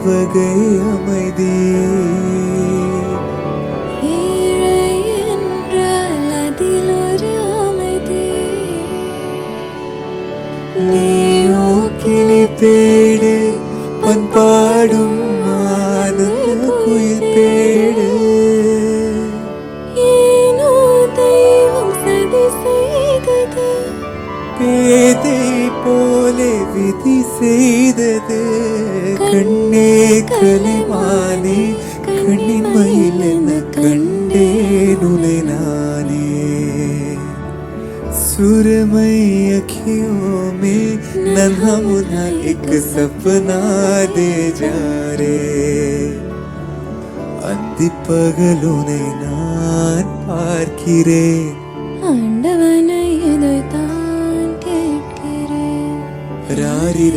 வகை அமைதி. நீயோ கிளி பேடு பண்பாடும் ஆனந்த குயில் பேடு. ஏனோ தெய்வம் சதி செய்தது, பேதை போலே விதி செய்தது. கண்ணே கலைமானே கண்ணின் மயில் என கண்டேன் உன்னை नाने. सुरमई अखियों में नन्हा मुन्हा एक सपना दे जा रे. அந்தி பகலுனை நான் பார்க்கிறேன், ஆண்டவனை இதைத்தான் கேட்கிறேன். ராரி